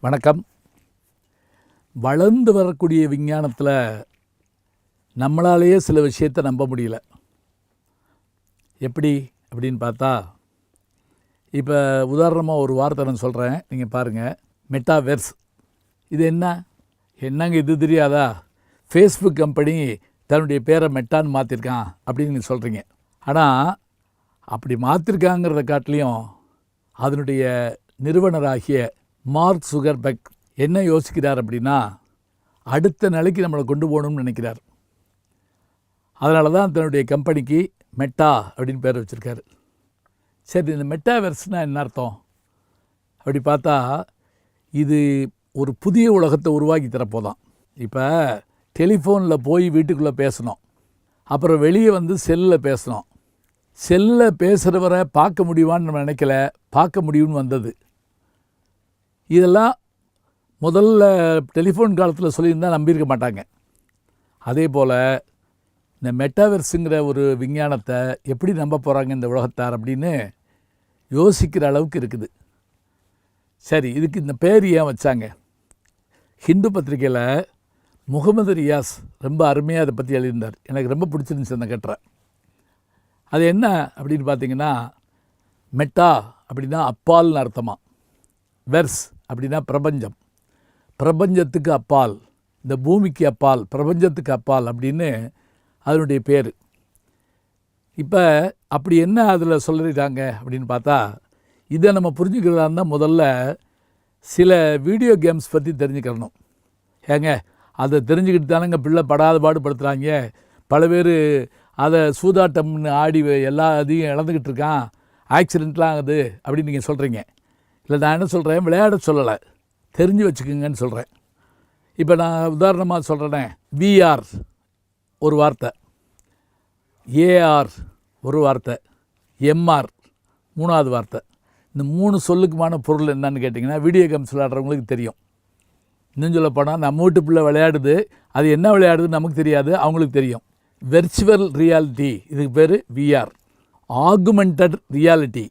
வணக்கம். வளர்ந்து வரக்கூடிய விஞ்ஞானத்தில் நம்மளாலேயே சில விஷயத்தை நம்ப முடியல. எப்படி அப்படின்னு பார்த்தா, இப்போ உதாரணமாக ஒரு வார்த்தை நான் சொல்கிறேன், நீங்கள் பாருங்கள். மெட்டாவெர்ஸ். இது என்னங்க இது தெரியாதா? ஃபேஸ்புக் கம்பெனி தன்னுடைய பேரை மெட்டான்னு மாற்றிருக்கான் அப்படின்னு நீங்கள் சொல்கிறீங்க. ஆனால் அப்படி மாற்றிருக்காங்கிறத காட்டிலையும் அதனுடைய நிறுவனராகிய மார்க் சுகர்பர்க் என்ன யோசிக்கிறார் அப்படின்னா, அடுத்த நிலைக்கு நம்மளை கொண்டு போகணும்னு நினைக்கிறார். அதனால தான் தன்னுடைய கம்பெனிக்கு மெட்டா அப்படின்னு பேர் வச்சுருக்காரு. சரி, இந்த மெட்டாவெர்ஸ்னால் என்ன அர்த்தம் அப்படி பார்த்தா, இது ஒரு புதிய உலகத்தை உருவாக்கி தரப்போதான். இப்போ டெலிஃபோனில் போய் வீட்டுக்குள்ளே பேசணும், அப்புறம் வெளியே வந்து செல்லில் பேசணும். செல்லில் பேசுகிறவரை பார்க்க முடியுமான்னு நம்ம நினைக்கல, பார்க்க முடியும்னு வந்தது. இதெல்லாம் முதல்ல டெலிஃபோன் காலத்தில் சொல்லியிருந்தால் நம்பியிருக்க மாட்டாங்க. அதே போல் இந்த மெட்டாவெர்ஸுங்கிற ஒரு விஞ்ஞானத்தை எப்படி நம்ப போகிறாங்க இந்த உலகத்தார் அப்படின்னு யோசிக்கிற அளவுக்கு இருக்குது. சரி, இதுக்கு இந்த பேர் ஏன் வச்சாங்க? ஹிந்து பத்திரிகையில் முகமது ரியாஸ் ரொம்ப அருமையாக அதை பற்றி எழுதியிருந்தார். எனக்கு ரொம்ப பிடிச்சிருந்துச்சு அந்த கட்டுரை. அது என்ன அப்படின்னு பார்த்தீங்கன்னா, மெட்டா அப்படின்னா அப்பால்னு அர்த்தமா, வெர்ஸ் அப்படின்னா பிரபஞ்சம், பிரபஞ்சத்துக்கு அப்பால், இந்த பூமிக்கு அப்பால், பிரபஞ்சத்துக்கு அப்பால் அப்படின்னு அதனுடைய பேர். இப்போ அப்படி என்ன அதில் சொல்லியிருக்காங்க அப்படின்னு பார்த்தா, இதை நம்ம புரிஞ்சுக்கிறதா இருந்தால் முதல்ல சில வீடியோ கேம்ஸ் பற்றி தெரிஞ்சுக்கிறணும். ஏங்க, அதை தெரிஞ்சுக்கிட்டு தானேங்க பிள்ளை படாத பாடுபடுத்துகிறாங்க. பல பேர் அதை சூதாட்டம்னு ஆடி எல்லா இதையும் இழந்துக்கிட்டு இருக்கான், ஆக்சிடெண்ட்லாம் ஆகுது அப்படின்னு நீங்கள் சொல்கிறீங்க. இல்லை, நான் என்ன சொல்கிறேன், விளையாட சொல்லலை, தெரிஞ்சு வச்சுக்கோங்கன்னு சொல்கிறேன். இப்போ நான் உதாரணமாக சொல்கிறேனே, விஆர் ஒரு வார்த்தை, ஏஆர் ஒரு வார்த்தை, எம்ஆர் மூணாவது வார்த்தை. இந்த மூணு சொல்லுக்குமான பொருள் என்னன்னு கேட்டிங்கன்னா, வீடியோ கேம்ஸ் விளையாடுறவங்களுக்கு தெரியும். இன்னும் சொல்ல போனால் நம்ம வீட்டு பிள்ளை விளையாடுது, அது என்ன விளையாடுதுன்னு நமக்கு தெரியாது, அவங்களுக்கு தெரியும். வெர்ச்சுவல் ரியாலிட்டி, இதுக்கு பேர் விஆர். ஆகுமெண்டட் ரியாலிட்டி,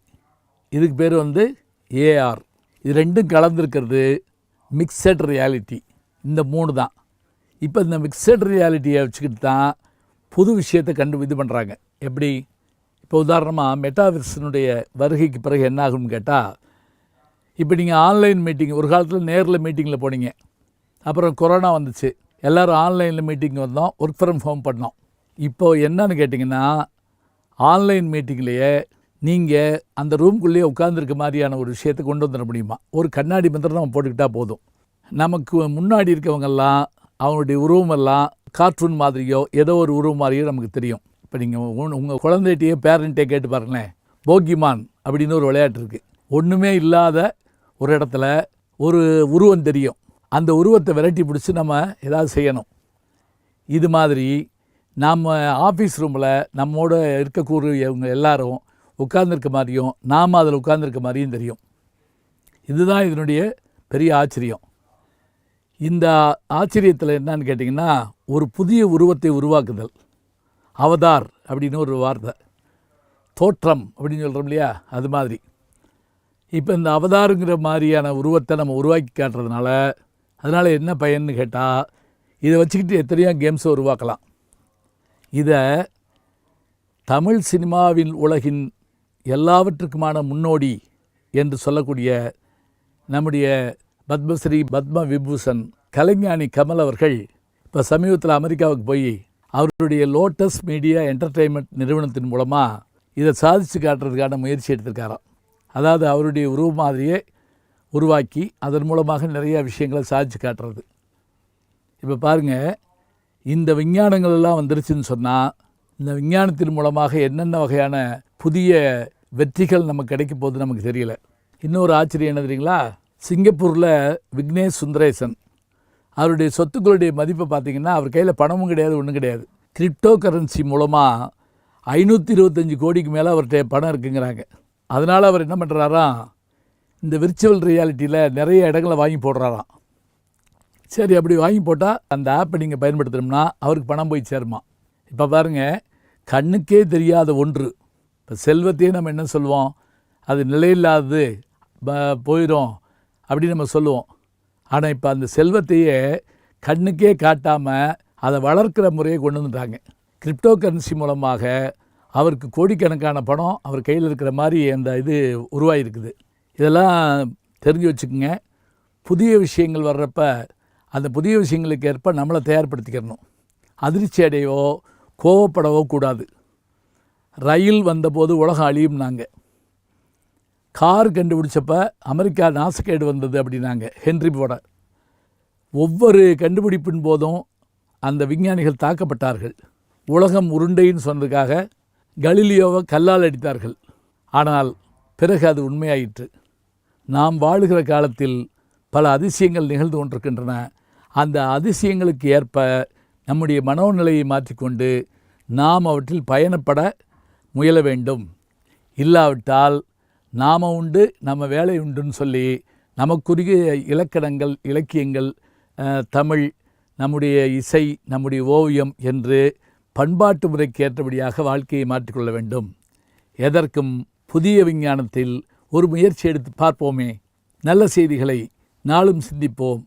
இதுக்கு பேர் வந்து ஏஆர். இது ரெண்டும் கலந்துருக்கிறது மிக்சட் ரியாலிட்டி. இந்த மூணு தான். இப்போ இந்த மிக்சட் ரியாலிட்டியை வச்சுக்கிட்டு தான் புது விஷயத்தை இது பண்ணுறாங்க. எப்படி? இப்போ உதாரணமாக மெட்டாவெர்ஸினுடைய வருகைக்கு பிறகு என்ன ஆகும்னு கேட்டால், இப்போ நீங்கள் ஆன்லைன் மீட்டிங், ஒரு காலத்தில் நேரில் மீட்டிங்கில் போனீங்க, அப்புறம் கொரோனா வந்துச்சு, எல்லோரும் ஆன்லைனில் மீட்டிங் வந்தோம், ஒர்க் ஃப்ரம் ஹோம் பண்ணோம். இப்போது என்னன்னு கேட்டிங்கன்னா, ஆன்லைன் மீட்டிங்லேயே நீங்கள் அந்த ரூம்குள்ளேயே உட்காந்துருக்க மாதிரியான ஒரு விஷயத்தை கொண்டு வந்துட முடியுமா? ஒரு கண்ணாடி மந்திரம் நம்ம போட்டுக்கிட்டால் போதும். நமக்கு முன்னாடி இருக்கவங்கெல்லாம் அவங்களுடைய உருவமெல்லாம் கார்ட்டூன் மாதிரியோ ஏதோ ஒரு உருவம் மாதிரியோ நமக்கு தெரியும். இப்போ நீங்கள் உங்கள் குழந்தைகிட்டையே பேரண்ட்டே கேட்டு பாருங்களேன், போகிமான் அப்படின்னு ஒரு விளையாட்டு இருக்குது. ஒன்றுமே இல்லாத ஒரு இடத்துல ஒரு உருவம் தெரியும், அந்த உருவத்தை விரட்டி பிடிச்சி நம்ம ஏதாவது செய்யணும். இது மாதிரி நாம் ஆஃபீஸ் ரூமில் நம்மோட இருக்கக்கூடியவங்க எல்லாரும் உட்கார்ந்துருக்க மாதிரியும் நாம் அதில் உட்கார்ந்துருக்க மாதிரியும் தெரியும். இதுதான் இதனுடைய பெரிய ஆச்சரியம். இந்த ஆச்சரியத்தில் என்னன்னு கேட்டிங்கன்னா, ஒரு புதிய உருவத்தை உருவாக்குதல், அவதார் அப்படின்னு ஒரு வார்த்தை, தோற்றம் அப்படின்னு சொல்கிறோம் இல்லையா, அது மாதிரி. இப்போ இந்த அவதாருங்கிற மாதிரியான உருவத்தை நம்ம உருவாக்கி காட்டுறதுனால அதனால் என்ன பயன்னு கேட்டால், இதை வச்சுக்கிட்டு எத்தனையோ கேம்ஸை உருவாக்கலாம். இதை தமிழ் சினிமாவின் உலகின் எல்லாவற்றுக்குமான முன்னோடி என்று சொல்லக்கூடிய நம்முடைய பத்மஸ்ரீ பத்ம விபூஷன் கலைஞானி கமல் அவர்கள் இப்போ சமீபத்தில் அமெரிக்காவுக்கு போய் அவருடைய லோட்டஸ் மீடியா என்டர்டெயின்மெண்ட் நிறுவனத்தின் மூலமாக இதை சாதித்து காட்டுறதுக்கான முயற்சி எடுத்திருக்காராம். அதாவது அவருடைய உருவ மாதிரியே உருவாக்கி அதன் மூலமாக நிறைய விஷயங்களை சாதித்து காட்டுறது. இப்போ பாருங்கள், இந்த விஞ்ஞானங்கள் எல்லாம் வந்துருச்சுன்னு சொன்னால், இந்த விஞ்ஞானத்தின் மூலமாக என்னென்ன வகையான புதிய வெற்றிகள் நமக்கு கிடைக்க போகுது நமக்கு தெரியல. இன்னொரு ஆச்சரியம் என்ன தெரியுங்களா? சிங்கப்பூரில் விக்னேஷ் சுந்தரேசன் அவருடைய சொத்துக்களுடைய மதிப்பை பார்த்திங்கன்னா, அவர் கையில் பணமும் கிடையாது, ஒன்றும் கிடையாது. கிரிப்டோ கரன்சி மூலமாக 525 கோடிக்கு மேலே அவர்கிட்ட பணம் இருக்குங்கிறாங்க. அதனால் அவர் என்ன பண்ணுறாராம், இந்த விர்ச்சுவல் ரியாலிட்டியில் நிறைய இடங்களை வாங்கி போடுறாராம். சரி, அப்படி வாங்கி போட்டால் அந்த ஆப்பை நீங்கள் பயன்படுத்தணும்னா அவருக்கு பணம் போய் சேருமா. இப்போ பாருங்கள், கண்ணுக்கே தெரியாத ஒன்று, இப்போ செல்வத்தையே நம்ம என்ன சொல்லுவோம், அது நிலையில்லாதது, போயிடும் அப்படின்னு நம்ம சொல்லுவோம். ஆனால் இப்போ அந்த செல்வத்தையே கண்ணுக்கே காட்டாமல் அதை வளர்க்கிற முறையை கொண்டு வந்துட்டாங்க. கிரிப்டோ கரன்சி மூலமாக அவருக்கு கோடிக்கணக்கான பணம் அவர் கையில் இருக்கிற மாதிரி அந்த இது உருவாகிருக்குது. இதெல்லாம் தெரிஞ்சு வச்சுக்கோங்க. புதிய விஷயங்கள் வர்றப்ப அந்த புதிய விஷயங்களுக்கு ஏற்ப நம்மளை தயார்படுத்திக்கிறணும். அதிர்ச்சி அடையவோ கோவப்படவோ கூடாது. ரயில் வந்தபோது உலகம் அழியும்னாங்க. கார் கண்டுபிடிச்சப்ப அமெரிக்கா நாசக்கேடு வந்தது அப்படின்னாங்க ஹென்ரி போட. ஒவ்வொரு கண்டுபிடிப்பின் போதும் அந்த விஞ்ஞானிகள் தாக்கப்பட்டார்கள். உலகம் உருண்டைன்னு சொன்னதுக்காக கலீலியோவை கல்லால் அடித்தார்கள். ஆனால் பிறகு அது உண்மையாயிற்று. நாம் வாழுகிற காலத்தில் பல அதிசயங்கள் நிகழ்ந்து கொண்டிருக்கின்றன. அந்த அதிசயங்களுக்கு ஏற்ப நம்முடைய மனோநிலையை மாற்றிக்கொண்டு நாம் அவற்றில் பயணப்பட முயல வேண்டும். இல்லாவிட்டால் நாம் உண்டு நம்ம வேலை உண்டுன்னு சொல்லி நமக்குரிய இலக்கணங்கள், இலக்கியங்கள், தமிழ், நம்முடைய இசை, நம்முடைய ஓவியம் என்று பண்பாட்டு முறைக்கு ஏற்றபடியாக வாழ்க்கையை மாற்றிக்கொள்ள வேண்டும். எதற்கும் புதிய விஞ்ஞானத்தில் ஒரு முயற்சி எடுத்து பார்ப்போமே. நல்ல செய்திகளை நாளும் சிந்திப்போம்.